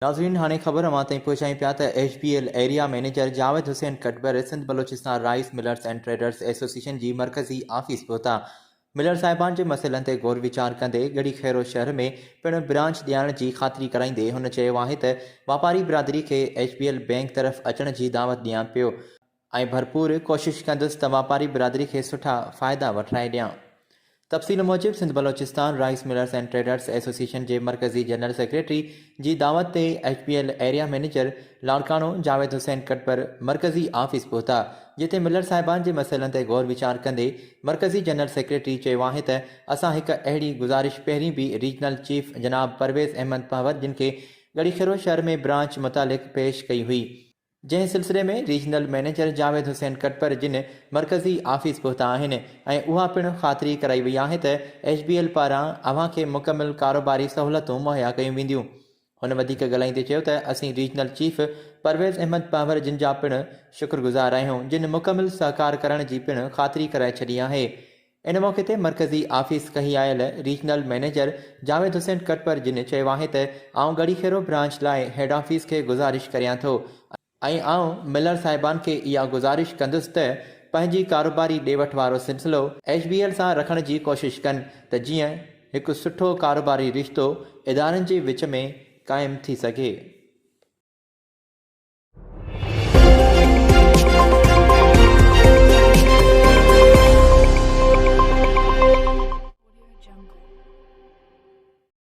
नाज़रीन हाणे ख़बर अवां ताईं पहुचाई पिया त HBL area manager Javed Hussain Katbar Sindh Balochistan rice millers and traders association जी मरकज़ी आफिस पहुता। मिलर साहिबान जे मसइलनि ते गौर वीचार कंदे गढ़ी खैरो शहर में पिणु ब्रांच ॾियण जी ख़ातिरी कराईंदे हुन चयो आहे त वापारी बिरादरी खे HBL बैंक तरफ़ अचण जी दावत ॾियां पियो ऐं भरपूर कोशिश कंदुसि त वापारी बिरादरी खे सुठा फ़ाइदा वठाए ॾियां। तफ़सील मूजिब Sindh Balochistan rice millers and traders association के मरकज़ी जनरल सेक्रेटरी की दावत ते HBL area manager Larkana Javed Hussain Katbar मरकज़ी आफिस पहुता, जिते मिलर साहिबान के मसइलनि ते गौर वीचार कंदे मरकज़ी जनरल सेक्रेटरी चयो आहे त असां हिकु अहिड़ी गुज़ारिश पहिरीं भी रीजनल चीफ जनाब परवेज़ अहमद पहवर जिन खे गढ़ीखेरो शहर में ब्रांच मुतालिक़ पेश कई हुई, जंहिं सिलसिले में रीजनल मैनेजर जावेद हुसैन कटपर जिन मरकज़ी आफिस पहुता आहिनि ऐं उहा पिणु ख़ातिरी कराई वई आहे त HBL पारां अव्हां खे मुकमिल कारोबारी सहूलतूं मुहैया कयूं वेंदियूं। हुन वधीक ॻाल्हाईंदे चयो त असीं regional chief Parvez Ahmad power जिन जा पिणु शुक्रगुज़ार आहियूं, जिन मुकमिल सहकार करण जी पिणु ख़ातिरी कराए छॾी आहे। इन मौक़े ते मरकज़ी आफिस कही आयल रीजनल मैनेजर जावेद हुसैन कटपर जिन चयो आहे त आउं गढ़ीखेरो ब्रांच लाइ हेड ऑफिस खे गुज़ारिश करियां थो ऐं आउं मिलर साहिबान खे इहा गुज़ारिश कंदुसि त पंहिंजी कारोबारी ॾे वठि वारो सिलसिलो HBL सां रखण जी कोशिश कनि त जीअं हिकु सुठो कारोबारी रिश्तो इदारनि जे विच में क़ाइमु थी सघे।